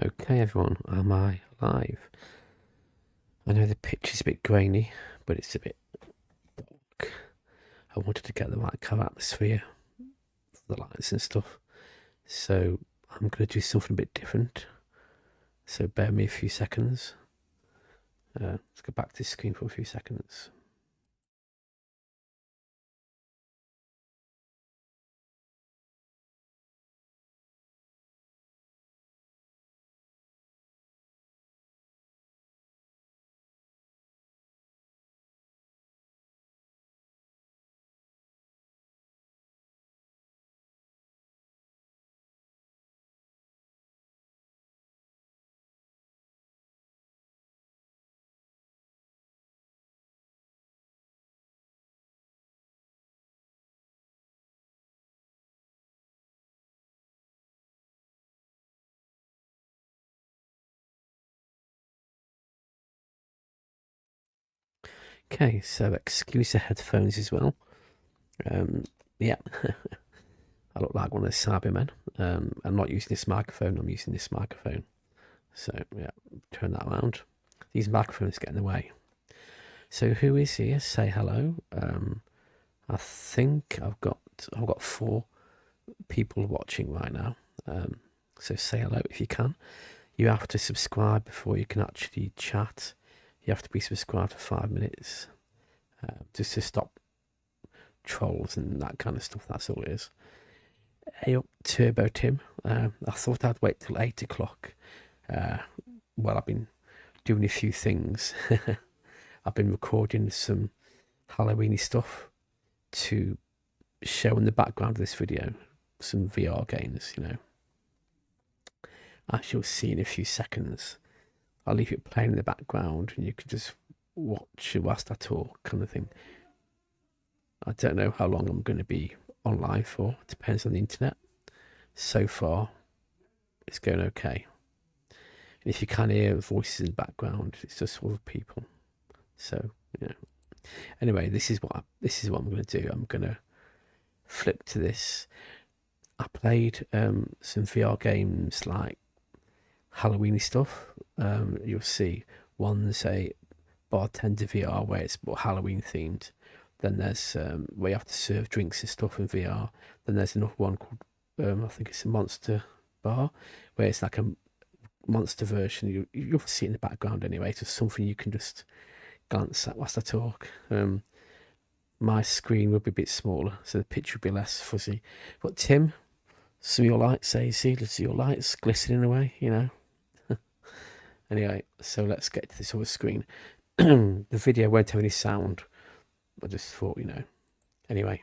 Okay, everyone, am I live? I know the picture's a bit grainy, but it's a bit dark. I wanted to get the right colour atmosphere for the lights and stuff, so I'm going to do something a bit different. So bear me a few seconds. Let's go back to the screen for a few seconds. Okay, so excuse the headphones as well. Yeah, I look like one of the Cybermen. I'm not using this microphone, I'm using this microphone. So, yeah, turn that around. These microphones get in the way. So, who is here? Say hello. I think I've got 4 people watching right now. So say hello if you can. You have to subscribe before you can actually chat. You have to be subscribed for 5 minutes, just to stop trolls and that kind of stuff. That's all it is. Hey up, Turbo Tim. I thought I'd wait till 8 o'clock. Well, I've been doing a few things. I've been recording some Halloweeny stuff to show in the background of this video, some VR games. As you'll see in a few seconds. I'll leave it playing in the background and you can just watch it whilst I talk, kind of thing. I don't know how long I'm going to be online for. It depends on the internet. So far, it's going okay. And if you can hear voices in the background, it's just other people. So, you know. Anyway, this is what I'm going to do. I'm going to flip to this. I played some VR games like Halloweeny stuff. You'll see one's a bartender VR where it's more Halloween themed. Then there's where you have to serve drinks and stuff in VR. Then there's another one called I think it's a Monster Bar, where it's like a monster version. You'll see it in the background anyway. It's just something you can just glance at whilst I talk. My screen would be a bit smaller, so the picture would be less fuzzy. But Tim, some of your lights, see your lights glistening away. Anyway, so let's get to this other screen. The video won't have any sound. I just thought, Anyway,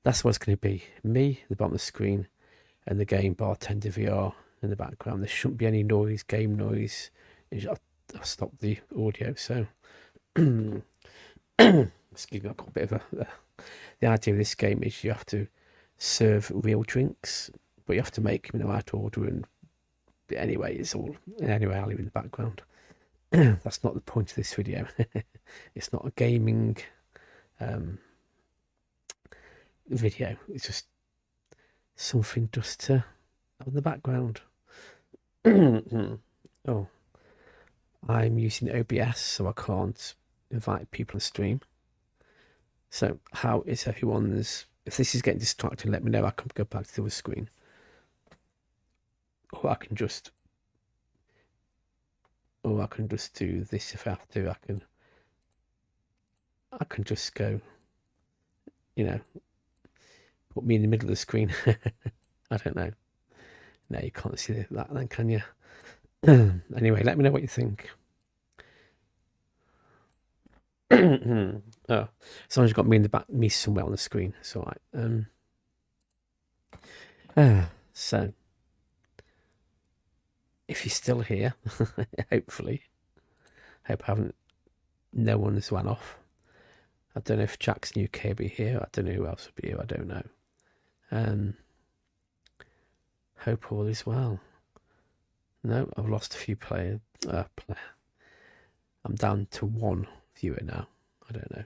that's what it's going to be. Me, the bottom of the screen, and the game Bartender VR in the background. There shouldn't be any noise, game noise. I've stopped the audio, so excuse me, I've got a bit of the idea of this game is you have to serve real drinks, but you have to make them in the right order. And anyway, I'll leave it in the background. That's not the point of this video. It's not a gaming video. It's just something just to have in the background. Oh, I'm using OBS, so I can't invite people to stream. So, how is everyone's? If this is getting distracting, let me know. I can go back to the screen, or I can just do this if I have to. I can just go, put me in the middle of the screen. I don't know. No, you can't see that then, can you? Anyway, let me know what you think. Oh, someone's got me in the back, me somewhere on the screen. It's all right. So, if you're still here, hopefully, hope no one's run off. I don't know if Jackson UK will be here. I don't know who else will be here. I don't know. Hope all is well. No, I've lost a few players. I'm down to 1 viewer now. I don't know.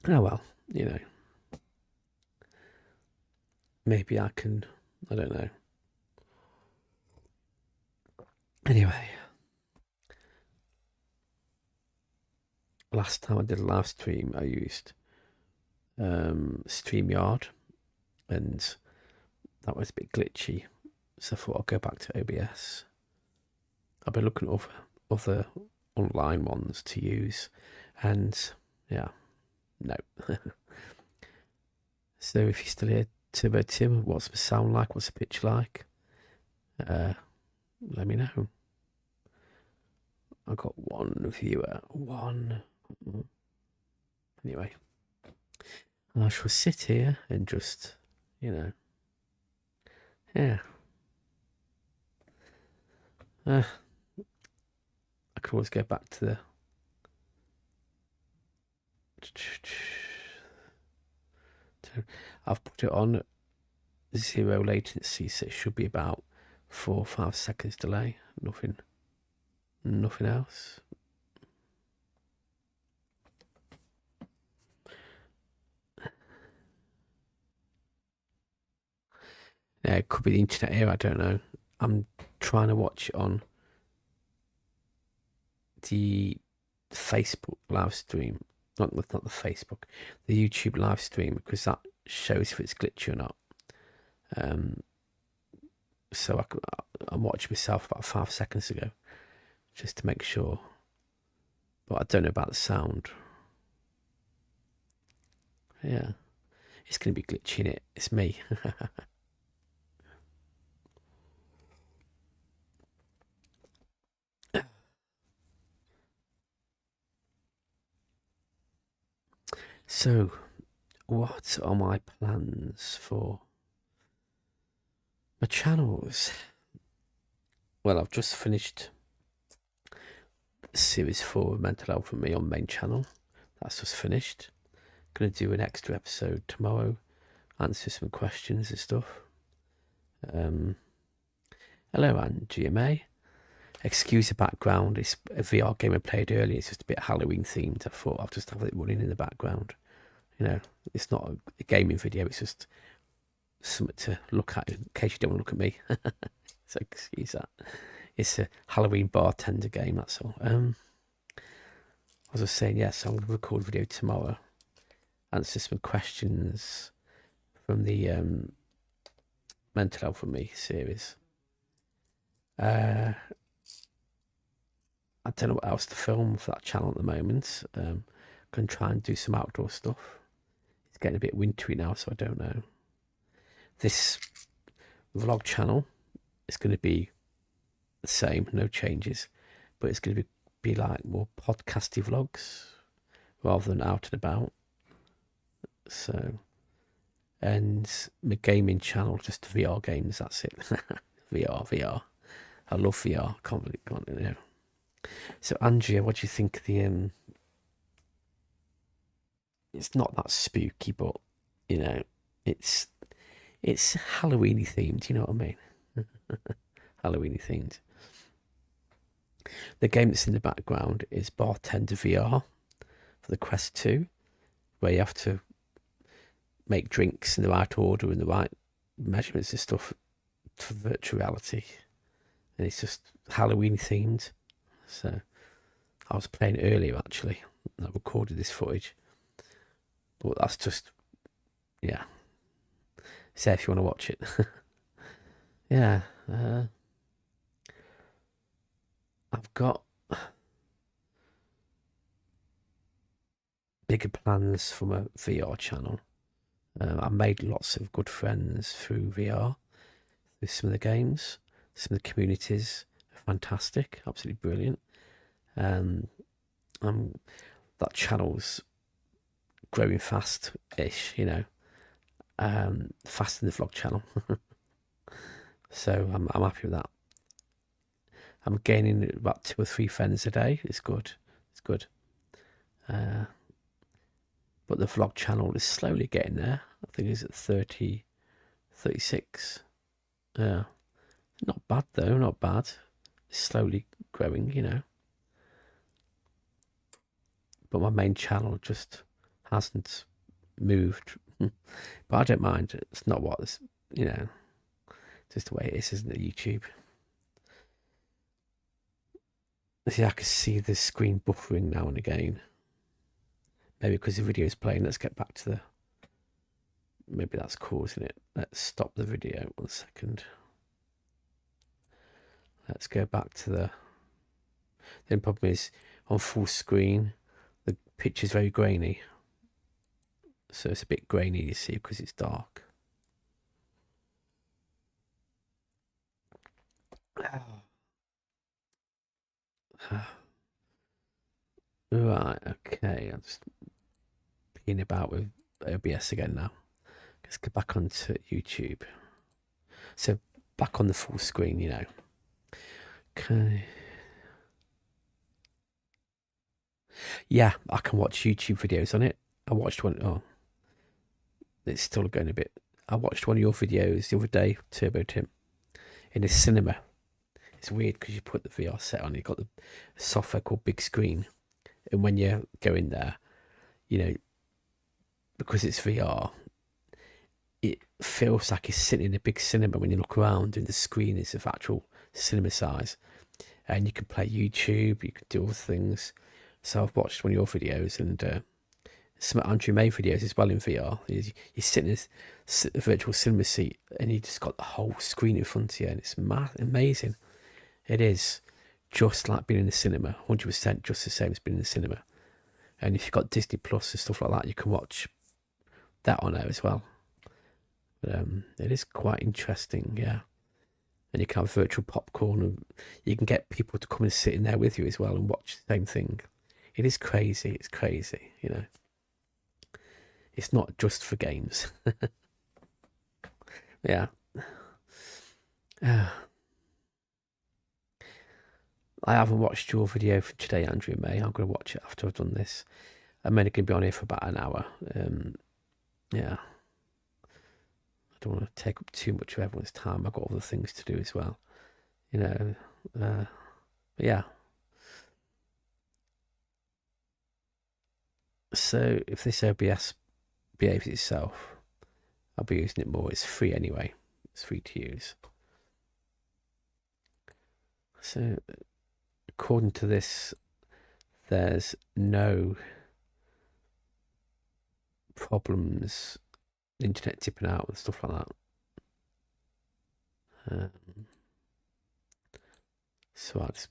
Oh well, maybe I can. I don't know. Anyway, last time I did a live stream, I used StreamYard, and that was a bit glitchy. So I thought I'll go back to OBS. I've been looking at other online ones to use, and yeah, no. So if you're still here, Turbo Tim, what's the sound like? What's the pitch like? Let me know. I've got one viewer. One. Anyway, I shall sit here and just, yeah. I could always go back to the. I've put it on 0 latency, so it should be about 4 or 5 seconds delay. Nothing else. Yeah, it could be the internet here, I don't know. I'm trying to watch it on the Facebook live stream. Not the Facebook, the YouTube live stream, because that shows if it's glitchy or not. So I'm watching myself about 5 seconds ago, just to make sure. But I don't know about the sound. Yeah, it's going to be glitchy in it. It's me. So, what are my plans for my channels? Well, I've just finished series 4 of Mental Health from me on main channel. That's just finished. Gonna do an extra episode tomorrow, answer some questions and stuff. Hello, Anne GMA. Excuse the background. It's a VR game I played earlier. It's just a bit Halloween themed. I thought I'll just have it running in the background. You know, it's not a gaming video. It's just something to look at in case you don't want to look at me. So excuse that. It's a Halloween bartender game. That's all. As I was saying, yes, I'm going to record a video tomorrow. Answer some questions from the Mental Health from Me series. I don't know what else to film for that channel at the moment. I'm going to try and do some outdoor stuff. It's getting a bit wintry now, so I don't know. This vlog channel is going to be the same, no changes, but it's going to be like more podcasty vlogs rather than out and about. So, and my gaming channel, just VR games, that's it. VR. I love VR. Can't you know. So, Andrea, what do you think? It's not that spooky, but you know, it's Halloweeny themed. You know what I mean? Halloweeny themed. The game that's in the background is Bartender VR for the Quest 2, where you have to make drinks in the right order and the right measurements and stuff for virtual reality. And it's just Halloween themed. So I was playing earlier actually. I recorded this footage. But that's just, yeah. Say if you want to watch it. Yeah. I've got bigger plans for my VR channel. I made lots of good friends through VR, with some of the games. Some of the communities are fantastic, absolutely brilliant. That channel's growing fast-ish, you know, faster than the vlog channel. So I'm happy with that. I'm gaining about 2 or 3 friends a day. It's good. It's good. But the vlog channel is slowly getting there. I think it's at 30, 36. Yeah. Not bad though, not bad. It's slowly growing, you know. But my main channel just hasn't moved. But I don't mind. It's not what, you know, just the way it is, isn't it, YouTube? See, I can see the screen buffering now and again. Maybe because the video is playing. Let's get back to the... Maybe that's causing it. Let's stop the video 1 second. Let's go back to the... The only problem is, on full screen, the picture's very grainy. So it's a bit grainy, you see, because it's dark. Right, okay. I'm just peeing about with OBS again now. Let's get back onto YouTube. So back on the full screen, you know. Okay. Yeah, I can watch YouTube videos on it. I watched one. Oh, it's still going a bit. I watched one of your videos the other day, Turbo Tim, in a cinema. It's weird because you put the VR set on, you've got the software called Big Screen. And when you go in there, you know, because it's VR, it feels like you're sitting in a big cinema when you look around and the screen is of actual cinema size. And you can play YouTube, you can do all things. So I've watched one of your videos and some Andrew May videos as well in VR. You're sitting in a virtual cinema seat and you just got the whole screen in front of you, and it's amazing. It is just like being in the cinema, 100% just the same as being in the cinema. And if you've got Disney Plus and stuff like that, you can watch that on there as well. But, it is quite interesting, yeah. And you can have virtual popcorn, and you can get people to come and sit in there with you as well and watch the same thing. It is crazy. It's crazy, you know. It's not just for games. Yeah. I haven't watched your video for today, Andrew May. I'm going to watch it after I've done this. I'm only going to be on here for about an hour. Yeah. I don't want to take up too much of everyone's time. I've got other things to do as well. You know, yeah. So if this OBS behaves itself, I'll be using it more. It's free anyway. It's free to use. So according to this, there's no problems, internet tipping out and stuff like that. So I just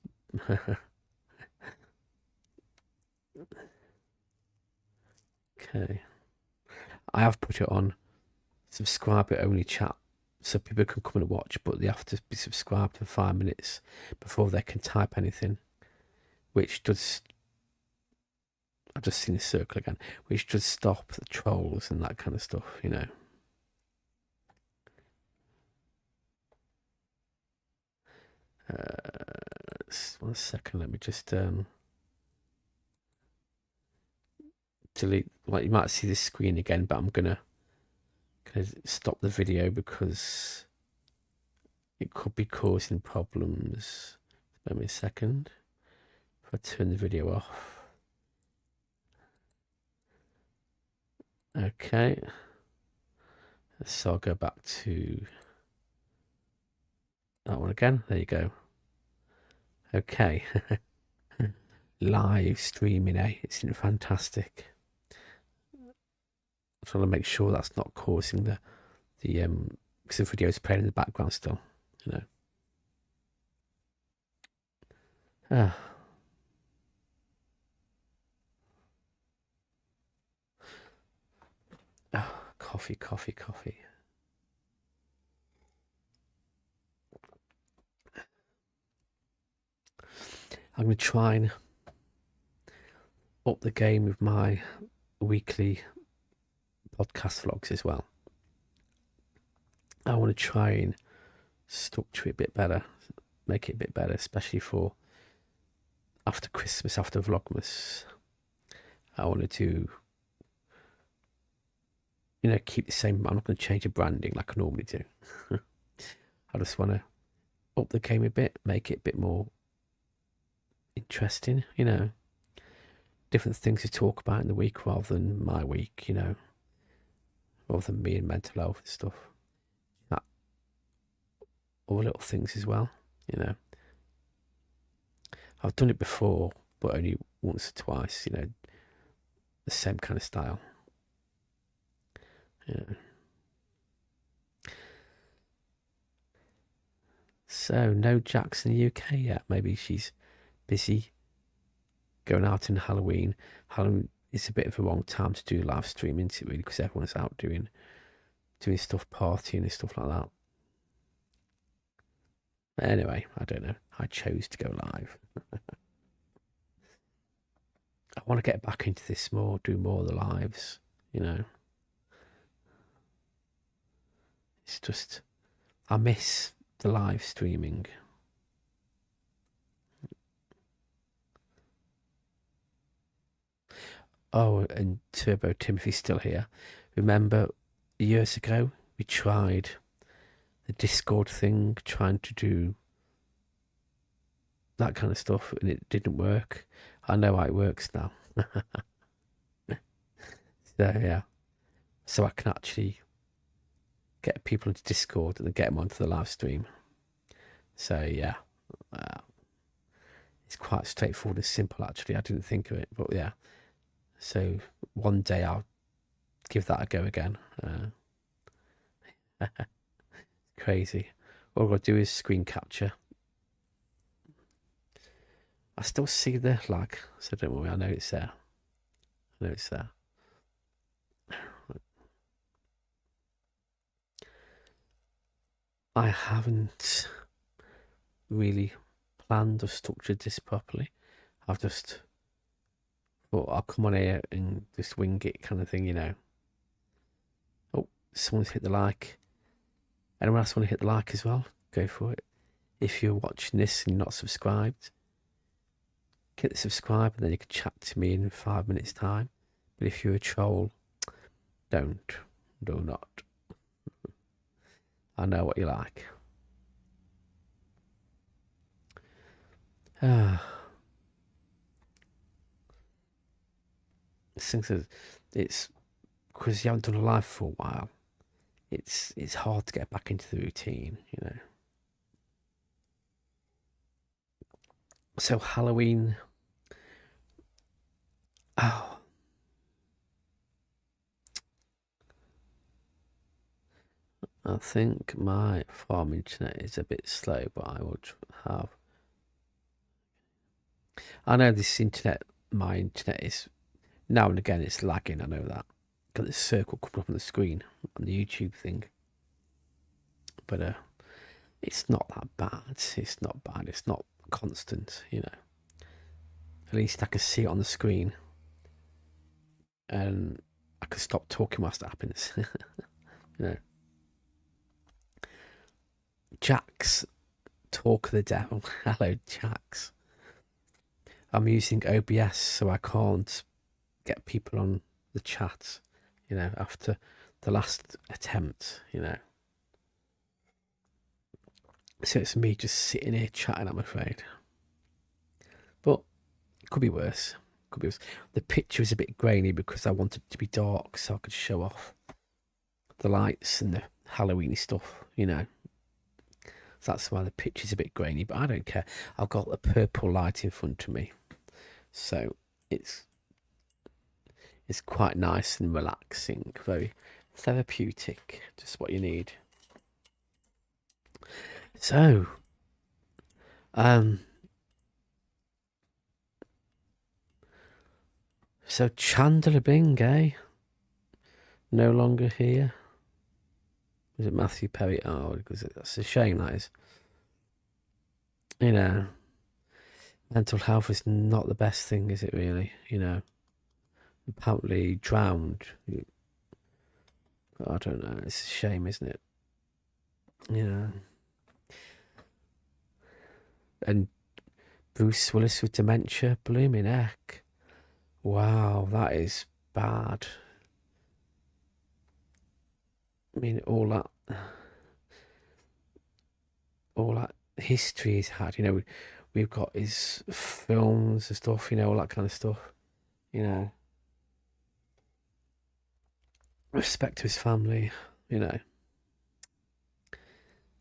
okay. I have put it on subscriber only chat so people can come and watch, but they have to be subscribed for 5 minutes before they can type anything, which does... I've just seen the circle again, which does stop the trolls and that kind of stuff, you know. 1 second, let me just delete. Like, you might see the screen again, but I'm gonna stop the video because it could be causing problems. Give me a second. If I turn the video off. Okay. So I'll go back to that one again. There you go. Okay. Live streaming, eh? Isn't it fantastic? I'm trying to make sure that's not causing the because the video is playing in the background still, you know. Coffee, coffee, coffee. I'm going to try and up the game with my weekly podcast vlogs as well. I want to try and structure it a bit better, make it a bit better, especially for after Christmas, after Vlogmas. I want to, you know, keep the same. I'm not going to change the branding like I normally do. I just want to up the game a bit, make it a bit more interesting, you know. Different things to talk about in the week rather than my week, you know. Rather than me and mental health and stuff. That, all little things as well, you know. I've done it before, but only once or twice, you know, the same kind of style. Yeah. So, no Jax in the UK yet. Maybe she's busy going out in Halloween. Halloween is a bit of a wrong time to do live streaming, isn't it, really? Because everyone's out doing stuff, partying and stuff like that. But anyway, I don't know. I chose to go live. I want to get back into this more, do more of the lives, you know. It's just, I miss the live streaming. Oh, and Turbo Timothy's still here. Remember years ago we tried the Discord thing, trying to do that kind of stuff, and it didn't work. I know how it works now. So yeah, so I can actually get people into Discord and then get them onto the live stream. So yeah, it's quite straightforward and simple actually. I didn't think of it, but yeah. So one day I'll give that a go again. Crazy. All I've got to do is screen capture. I still see the lag, so don't worry, I know it's there. I know it's there. I haven't really planned or structured this properly. I've just thought I'll come on here and just wing it kind of thing, you know. Oh, someone's hit the like. Anyone else want to hit the like as well? Go for it. If you're watching this and you're not subscribed, hit the subscribe and then you can chat to me in 5 minutes time. But if you're a troll, do not. I know what you like. It's because you haven't done a live for a while. It's hard to get back into the routine, you know. So Halloween. Oh, I think my farm internet is a bit slow, but I would have. I know this internet, my internet is now and again it's lagging. I know that. Got this circle coming up on the screen on the YouTube thing, but it's not that bad. It's not bad. It's not constant, you know. At least I can see it on the screen, and I can stop talking whilst it happens. You know. Jax, talk of the devil. Hello, Jax. I'm using OBS, so I can't get people on the chat, you know, after the last attempt, you know. So it's me just sitting here chatting, I'm afraid. But it could be worse. Could be worse. The picture is a bit grainy because I wanted it to be dark so I could show off the lights and the Halloween stuff, you know. So that's why the picture's a bit grainy, but I don't care. I've got a purple light in front of me. So it's quite nice and relaxing, very therapeutic, just what you need. So, so Chandler Bing, eh? No longer here. Was it Matthew Perry? Oh, because that's a shame, that is. You know, mental health is not the best thing, is it really? You know, apparently drowned. I don't know. It's a shame, isn't it? You know. And Bruce Willis with dementia, blooming heck. Wow, that is bad. I mean, all that history he's had, you know, we've got his films and stuff, you know, all that kind of stuff, you know. Respect to his family, you know.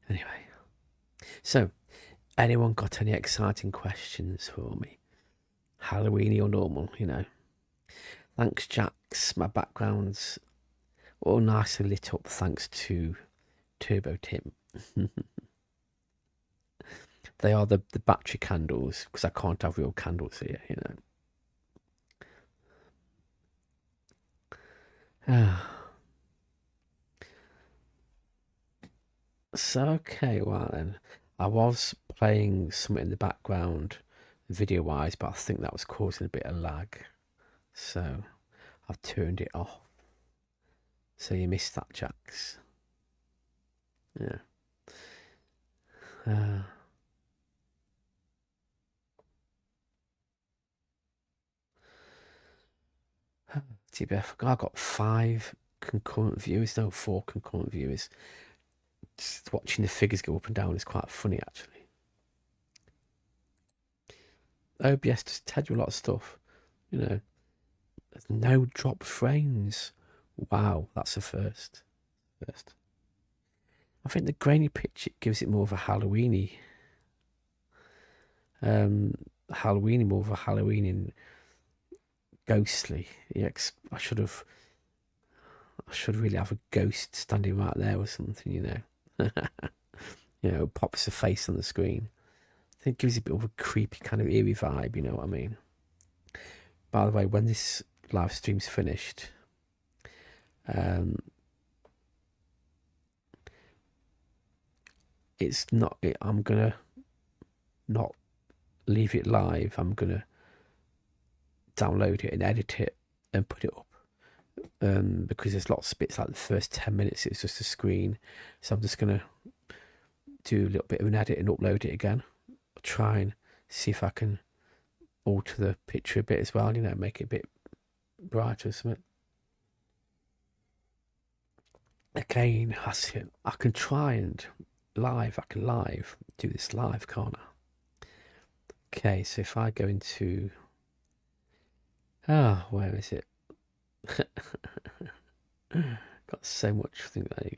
Anyway, so Anyone got any exciting questions for me? Halloweeny or normal, you know? Thanks, Jax. My background's all nicely lit up thanks to Turbo Tim. They are the battery candles because I can't have real candles here, you know. So, okay, well then. I was playing something in the background video wise, but I think that was causing a bit of lag. So, I've turned it off. So, you missed that, Jax. Yeah. TBF, I got 5 concurrent viewers, no, 4 concurrent viewers. Just watching the figures go up and down is quite funny, actually. OBS does tell you a lot of stuff, you know. There's no drop frames. Wow, that's a first. I think the grainy picture gives it more of a Halloweeny. Halloweeny, more of a Halloween ghostly. Yeah, I should really have a ghost standing right there or something, you know. You know, pops a face on the screen. I think it gives it a bit of a creepy kind of eerie vibe, you know what I mean? By the way, when this live stream's finished, it's not. I'm gonna not leave it live. I'm gonna download it and edit it and put it up. Because there's lots of bits like the first 10 minutes it's just a screen, so I'm just gonna do a little bit of an edit and upload it again. I'll try and see if I can alter the picture a bit as well, you know, make it a bit brighter or something. Again, that's it. I can try and I can live do this live, can't I? Okay, so if I go into where is it? Got so much thing there.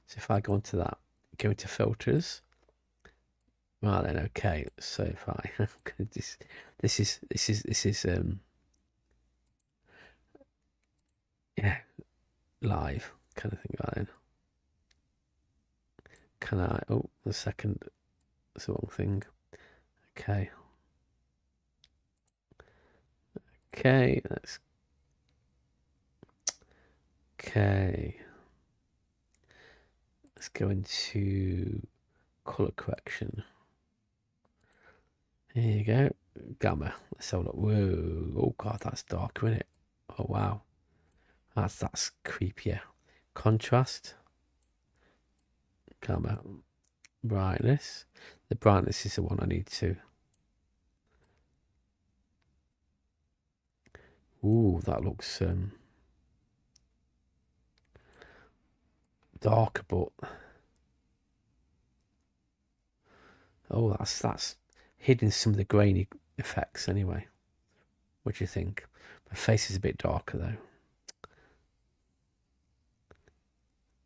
So if I go into that, go into filters. Right then, okay. So if I this is yeah, live kind of thing. Right then. Can I? Oh, the second. That's the wrong thing. Okay. Okay, let's. Okay. Let's go into color correction. There you go. Gamma. Let's have a look. Whoa. Oh god, that's dark, isn't it? Oh wow. That's creepier. Contrast. Gamma. Brightness. The brightness is the one I need to. Ooh, that looks darker, but oh, that's hidden some of the grainy effects anyway. What do you think? My face is a bit darker though.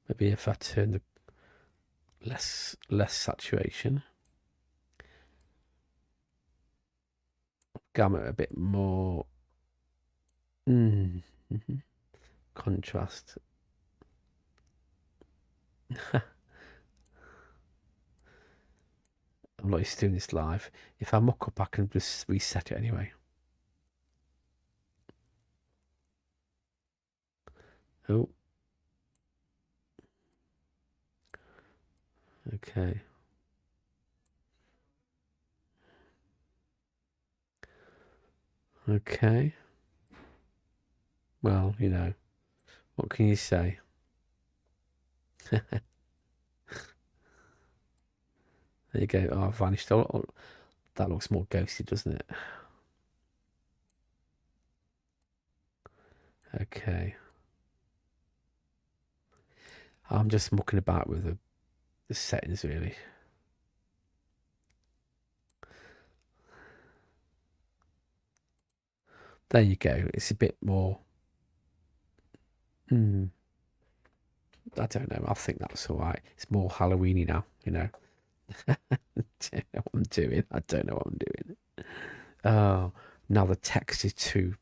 Maybe if I turn the less saturation, gamma a bit more contrast. I'm not used to doing this live. If I muck up, I can just reset it anyway. Oh. Okay. Okay. Well, you know, what can you say? There you go. Oh, vanished. Oh, that looks more ghosty, doesn't it? Okay. I'm just mucking about with the settings, really. There you go. It's a bit more. I don't know. I think that's all right. It's more Halloweeny now, you know. I don't know what I'm doing. I don't know what I'm doing. Oh, now the text is too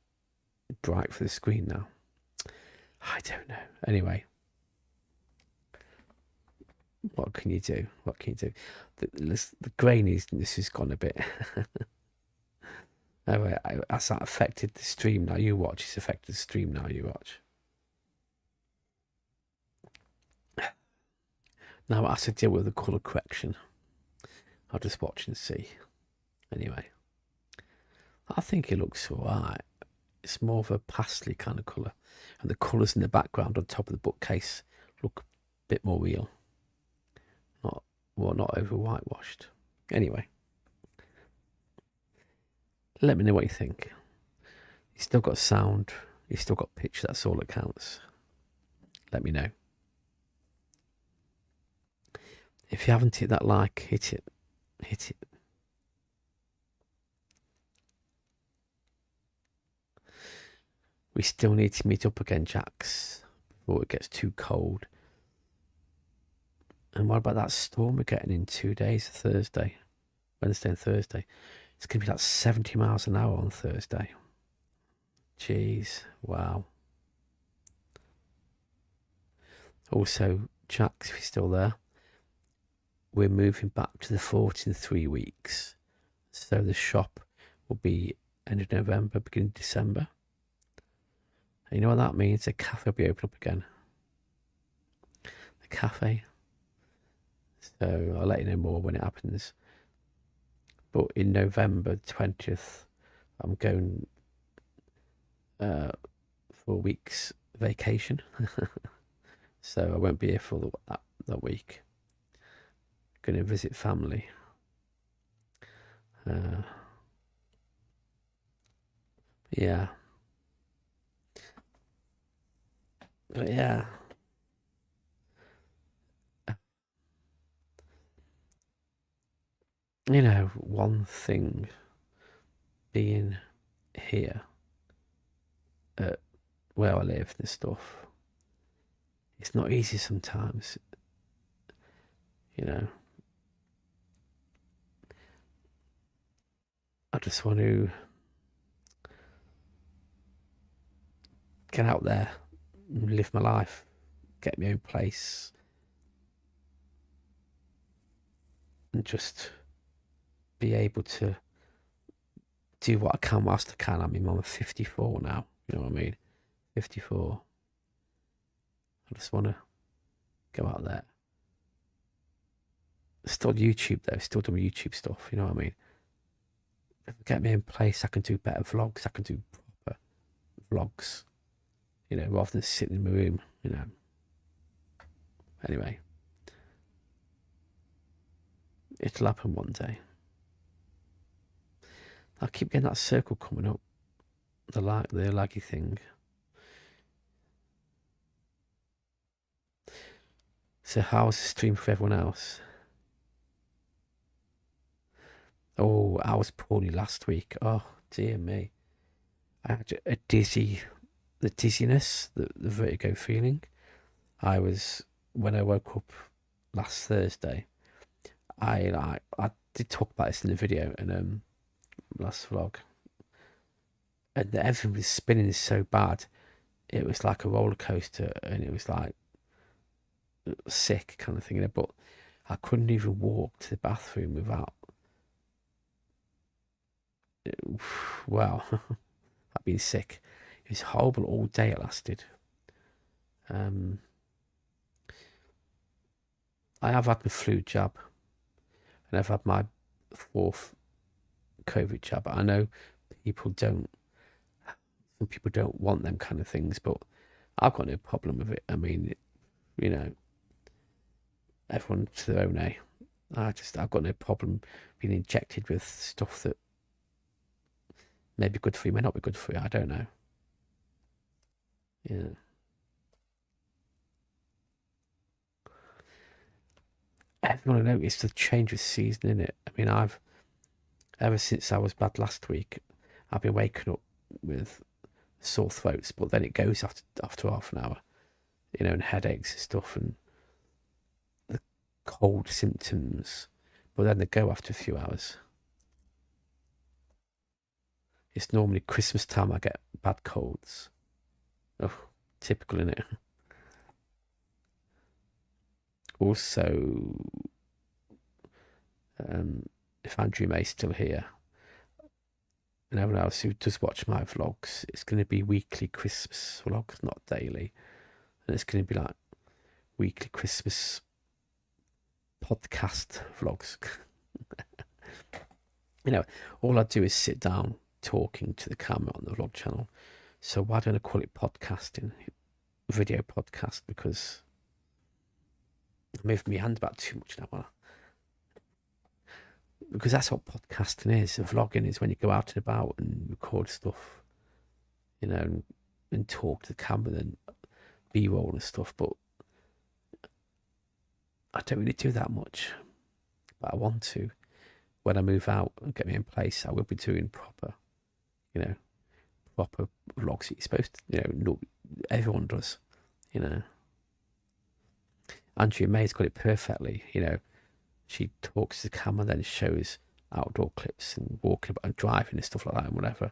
bright for the screen now. I don't know. Anyway, what can you do? What can you do? The graininess has gone a bit. Oh, has that affected the stream now you watch? It's affected the stream now you watch. Now I have to deal with the colour correction. I'll just watch and see. Anyway, I think it looks alright. It's more of a pastely kind of colour. And the colours in the background on top of the bookcase look a bit more real. Not over whitewashed. Anyway, let me know what you think. You still got sound, you still got pitch, that's all that counts. Let me know. If you haven't hit that like, hit it. Hit it. We still need to meet up again, Jax, before it gets too cold. And what about that storm we're getting in 2 days, Thursday, Wednesday and Thursday? It's going to be like 70 miles an hour on Thursday. Jeez, wow. Also, Jax, if you're still there, we're moving back to the fort in 3 weeks. So the shop will be end of November, beginning of December. And you know what that means? The cafe will be open up again. The cafe. So I'll let you know more when it happens. But in November 20th, I'm going for a week's vacation. So I won't be here for that week. Going to visit family. Yeah. But yeah. You know, one thing being here at where I live and stuff, it's not easy sometimes. You know, I just want to get out there and live my life, get my own place, and just be able to do what I can whilst I can. I mean, I'm 54 now, you know what I mean? 54. I just want to go out there. Still YouTube though, still doing YouTube stuff, you know what I mean? If I get me in place, I can do better vlogs, I can do proper vlogs, you know, rather than sitting in my room, you know. Anyway, it'll happen one day. I keep getting that circle coming up, the laggy thing. So how's the stream for everyone else? Oh, I was poorly last week. Oh, dear me. I had the dizziness, the vertigo feeling. When I woke up last Thursday, I did talk about this in the video and last vlog. And everything was spinning so bad. It was like a roller coaster and it was like sick kind of thing, you know, but I couldn't even walk to the bathroom without, well, I've been sick. It was horrible all day it lasted. I have had my flu jab and I've had my 4th COVID jab. I know some people don't want them kind of things, but I've got no problem with it. I mean, you know, everyone to their own, eh? I've got no problem being injected with stuff that may be good for you, may not be good for you. I don't know. Yeah. Everyone I noticed the change of season in it. I mean, ever since I was bad last week, I've been waking up with sore throats, but then it goes after half an hour, you know, and headaches and stuff, and the cold symptoms but then they go after a few hours. It's normally Christmas time I get bad colds. Oh, typical, innit? Also, if Andrew May's still here, and everyone else who does watch my vlogs, it's going to be weekly Christmas vlogs, not daily. And it's going to be like weekly Christmas podcast vlogs. All I do is sit down talking to the camera on the vlog channel. So why don't I call it podcasting, video podcast? Because I'm moving my hand about too much now. Because that's what podcasting is. Vlogging is when you go out and about and record stuff, and talk to the camera and B-roll and stuff. But I don't really do that much. But I want to. When I move out and get me in place, I will be doing proper vlogs that you're supposed to, everyone does, Andrea May's got it perfectly, she talks to the camera, then shows outdoor clips and walking about and driving and stuff like that and whatever.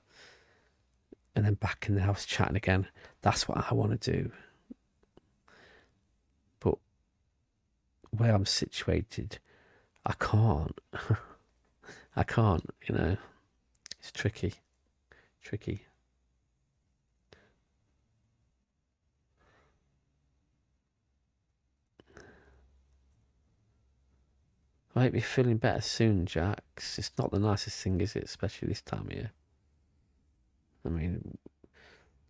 And then back in the house chatting again. That's what I want to do. But where I'm situated, I can't. I can't, It's tricky. I might be feeling better soon, Jax. It's not the nicest thing, is it? Especially this time of year. I mean,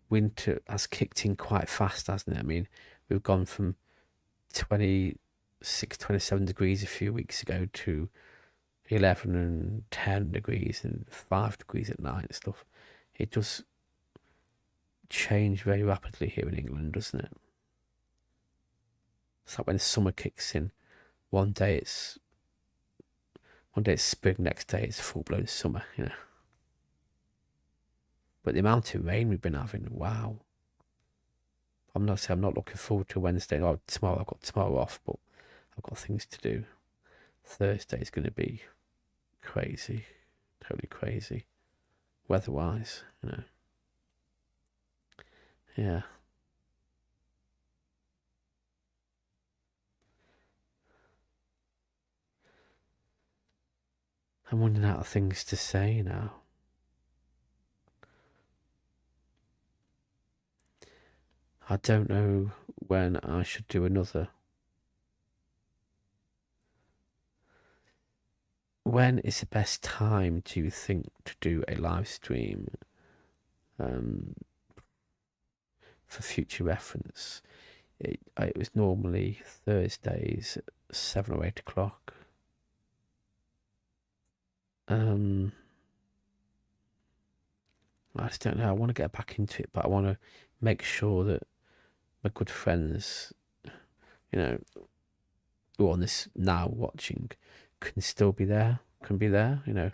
winter has kicked in quite fast, hasn't it? I mean, we've gone from 26, 27 degrees a few weeks ago to 11 and 10 degrees and 5 degrees at night and stuff. It does change very rapidly here in England, doesn't it? It's like when summer kicks in. One day it's spring, next day it's full-blown summer, But the amount of rain we've been having, wow. I'm not looking forward to Wednesday. Oh, tomorrow, I've got tomorrow off, but I've got things to do. Thursday is going to be crazy, totally crazy, weather-wise, Yeah. I'm running out of things to say now. I don't know when I should do another. When is the best time, do you think, to do a live stream for future reference? It was normally Thursdays at 7 or 8 o'clock. I just don't know. I want to get back into it, but I want to make sure that my good friends, who are on this now watching, can still be there, can be there, I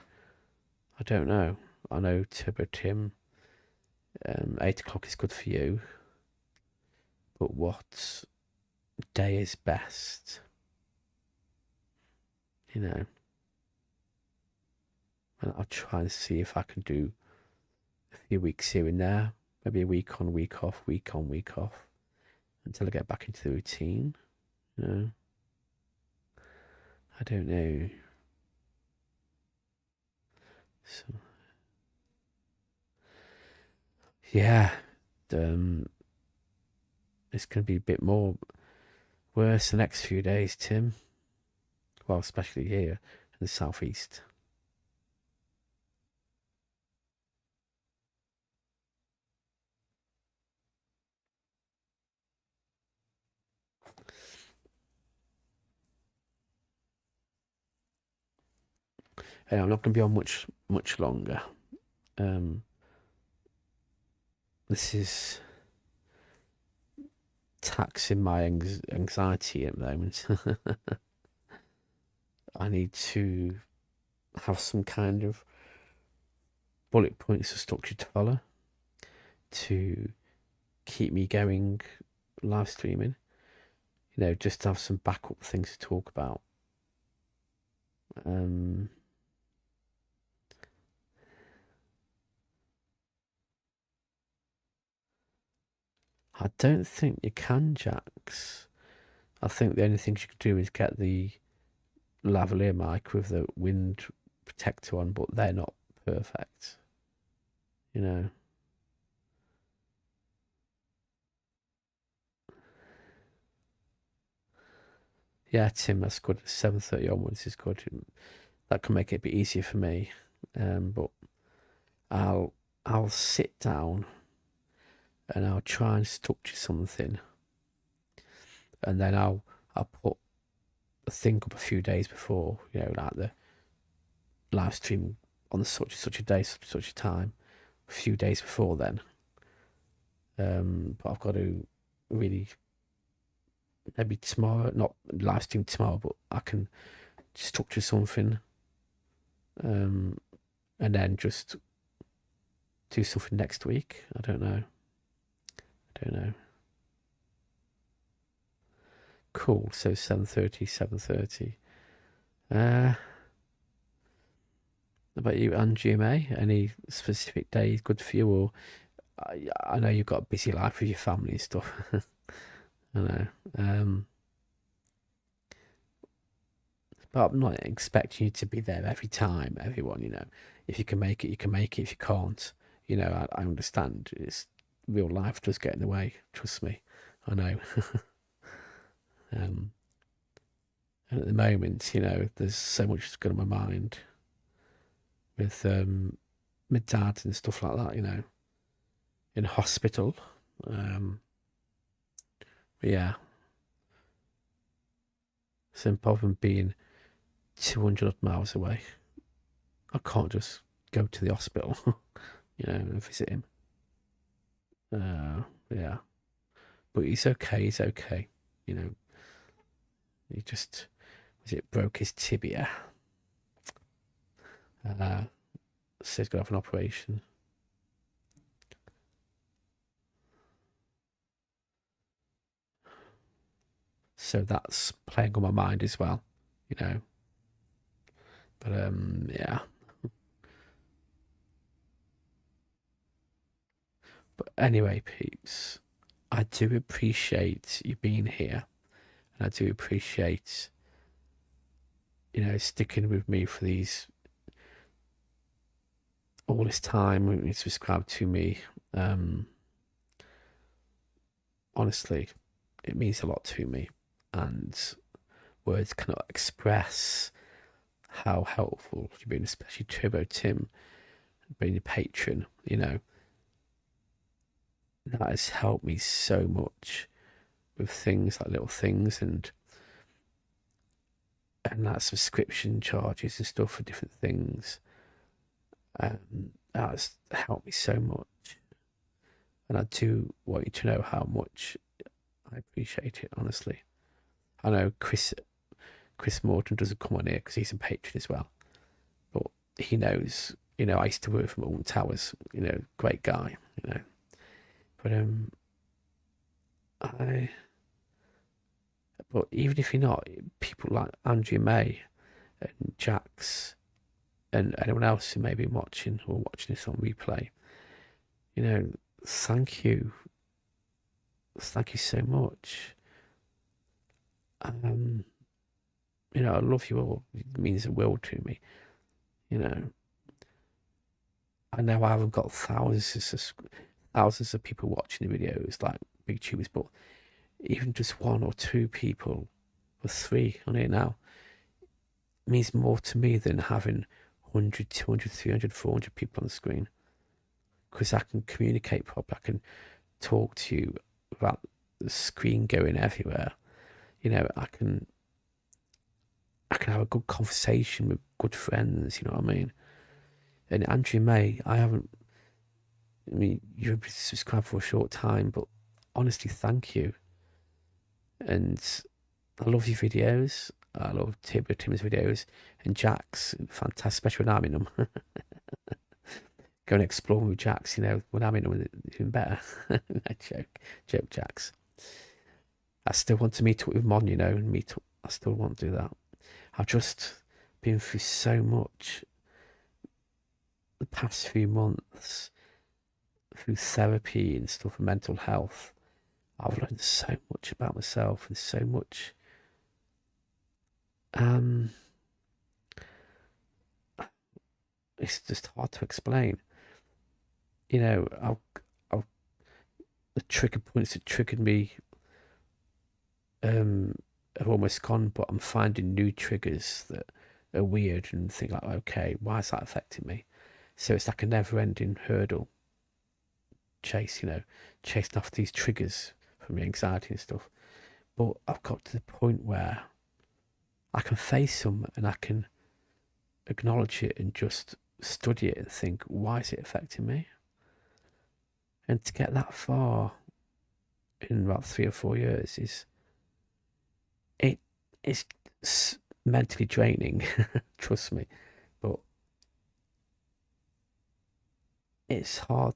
don't know. I know Turbo Tim, 8 o'clock is good for you, but what day is best? And I'll try and see if I can do a few weeks here and there, maybe a week on, week off, week on, week off, until I get back into the routine, I don't know. So, yeah, it's going to be a bit more worse the next few days, Tim. Well, especially here in the southeast. I'm not going to be on much longer. This is taxing my anxiety at the moment. I need to have some kind of bullet points of structure to follow to keep me going live streaming. Just to have some backup things to talk about. Um, I don't think you can, Jax. I think the only things you could do is get the lavalier mic with the wind protector on, but they're not perfect. You know. Yeah, Tim, that's good. 7:30 onwards is good. That can make it a bit easier for me. But I'll I'll sit down and I'll try and structure something, and then I'll put a thing up a few days before, like the live stream on such a day, such a time, a few days before then. But I've got to really maybe tomorrow, not live stream tomorrow, but I can structure something, and then just do something next week. I don't know. Cool. So 7:30, 7:30. About you and GMA? Any specific days good for you? Or I know you've got a busy life with your family and stuff. I know. But I'm not expecting you to be there every time, everyone, If you can make it, you can make it. If you can't, I understand. It's real life does get in the way. Trust me. I know. And at the moment, there's so much that's going on my mind with my dad and stuff like that, in hospital. But yeah, same problem being 200 miles away. I can't just go to the hospital, and visit him. Yeah, but he's okay. He's okay. You know, he just broke his tibia. So he's got to have an operation. So that's playing on my mind as well, But yeah. But anyway, peeps, I do appreciate you being here, and I do appreciate sticking with me for all this time when you subscribe to me. Honestly, it means a lot to me, and words cannot express how helpful you've been, especially Turbo Tim being a patron. That has helped me so much with things like little things and that subscription charges and stuff for different things. That has helped me so much, and I do want you to know how much I appreciate it. Honestly, I know Chris Morton doesn't come on here because he's a patron as well, but he knows. I used to work for Alton Towers. Great guy. But but even if you're not, people like Andrew May and Jax and anyone else who may be watching or watching this on replay, thank you. Thank you so much. I love you all. It means the world to me. I know I haven't got thousands of people watching the videos like big tubers, but even just one or two people or three on it now means more to me than having 100, 200, 300, 400 people on the screen, because I can communicate properly. I can talk to you without the screen going everywhere. I can have a good conversation with good friends. You know what I mean? And Andrew May, you've been subscribed for a short time, but honestly, thank you. And I love your videos. I love Tim's videos, and Jack's fantastic, especially when I'm in them. Go and explore with Jack's, when I'm in them, even better. joke, Jack's. I still want to meet up with Mon, and meet up. I still want to do that. I've just been through so much the past few months through therapy and stuff and mental health. I've learned so much about myself and so much. It's just hard to explain. You know, the trigger points that triggered me have almost gone, but I'm finding new triggers that are weird and think like, okay, why is that affecting me? So it's like a never-ending hurdle chase, chasing after these triggers from the anxiety and stuff. But I've got to the point where I can face them and I can acknowledge it and just study it and think, why is it affecting me? And to get that far in about 3 or 4 years it's mentally draining, trust me. But it's hard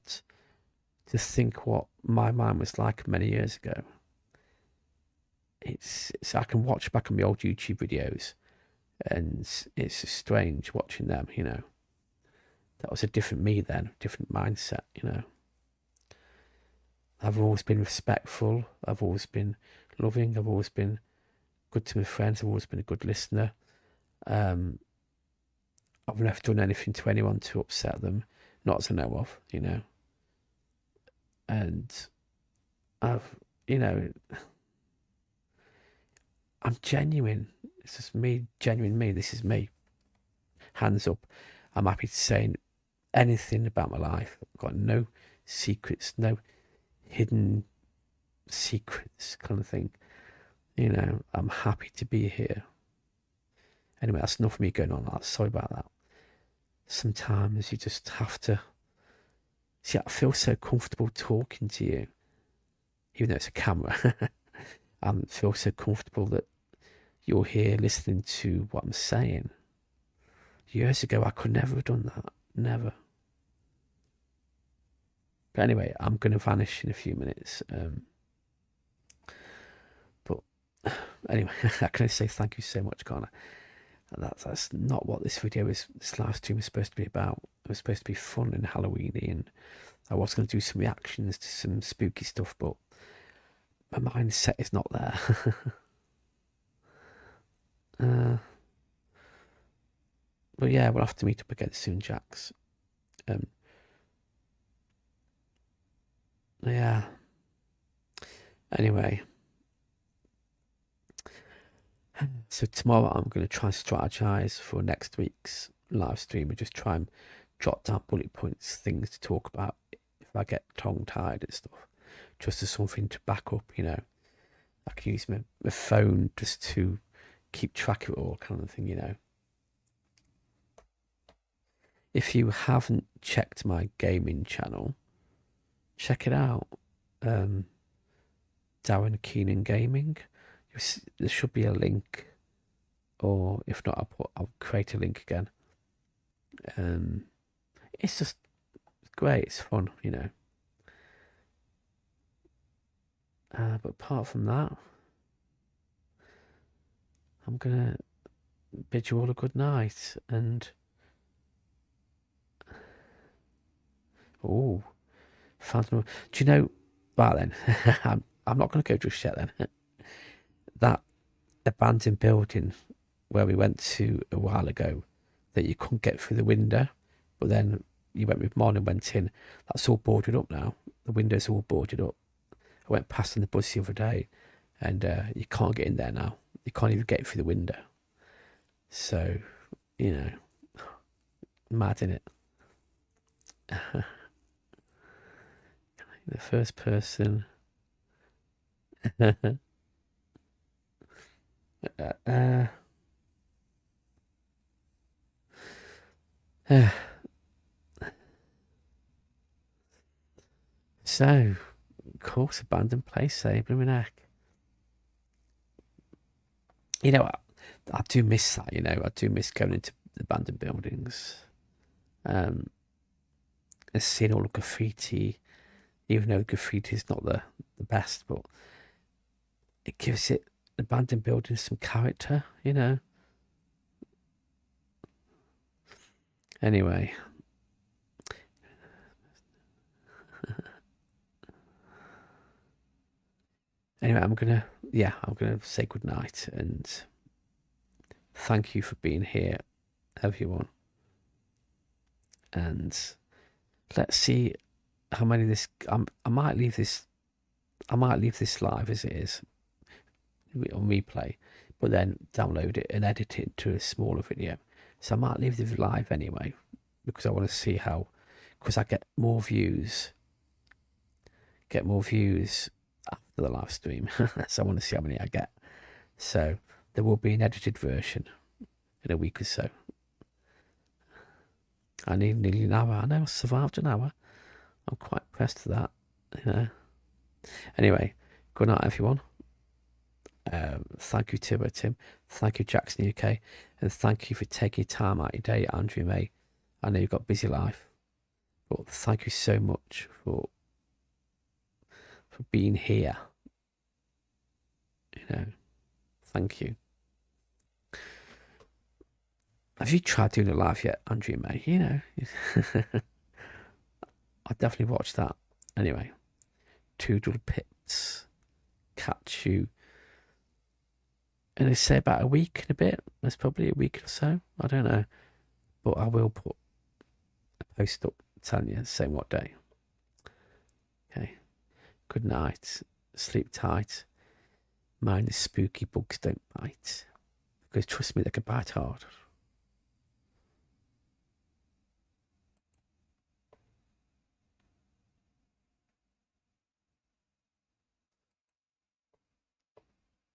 to think what my mind was like many years ago. It's I can watch back on my old YouTube videos, and it's strange watching them. That was a different me then, different mindset. I've always been respectful. I've always been loving. I've always been good to my friends. I've always been a good listener. I've never done anything to anyone to upset them, not as I know of. And I've, I'm genuine. It's just me, genuine me. This is me. Hands up. I'm happy to say anything about my life. I've got no secrets, no hidden secrets kind of thing. I'm happy to be here. Anyway, that's enough of me going on. Sorry about that. Sometimes you just have to. See, I feel so comfortable talking to you, even though it's a camera. I feel so comfortable that you're here listening to what I'm saying. Years ago, I could never have done that. Never. But anyway, I'm going to vanish in a few minutes. But anyway, I can say thank you so much, Connor. That's not what this video is. This live stream is supposed to be about. It was supposed to be fun and Halloweeny, and I was going to do some reactions to some spooky stuff, but my mindset is not there. But yeah, we'll have to meet up again soon, Jax. Yeah. Anyway. So tomorrow I'm going to try and strategize for next week's live stream and just try and jot down bullet points, things to talk about if I get tongue-tied and stuff. Just as something to back up, I can use my phone just to keep track of it all kind of thing, If you haven't checked my gaming channel, check it out. Darren Keenan Gaming. There should be a link, or if not, I'll create a link again. It's just great. It's fun, But apart from that, I'm gonna bid you all a good night. And do you know? Well then, I'm not gonna go just yet. Then that abandoned building where we went to a while ago, that you couldn't get through the window, but then you went with Mon and went in. That's all boarded up now. The windows are all boarded up. I went past on the bus the other day, and you can't get in there now. You can't even get through the window. So, mad, innit? The first person. So, of course, abandoned place, blooming heck. I do miss that, I do miss going into abandoned buildings. And seeing all the graffiti, even though graffiti is not the best, but it gives it abandoned buildings some character, Anyway. Anyway, I'm gonna say good night and thank you for being here, everyone. And let's see how many this. I might leave this. I might leave this live as it is on replay, but then download it and edit it into a smaller video. So I might leave this live anyway because I want to see how. Because I get more views. Get more views after the live stream, so I want to see how many I get. So there will be an edited version in a week or so. I need nearly an hour. I know I survived an hour. I'm quite impressed with that. You know. Anyway, good night, everyone. Thank you, Tim. Thank you, Jackson UK, and thank you for taking time out of your day, Andrew May. I know you've got a busy life, but thank you so much for being here. You know, thank you. Have you tried doing a live yet, Andrew May? You know, I definitely watched that. Anyway, Toodle Pits, catch you. And they say about a week and a bit. That's probably a week or so. I don't know. But I will put a post up telling you saying what day. Okay. Good night. Sleep tight. Mind the spooky bugs don't bite. Because trust me, they can bite hard.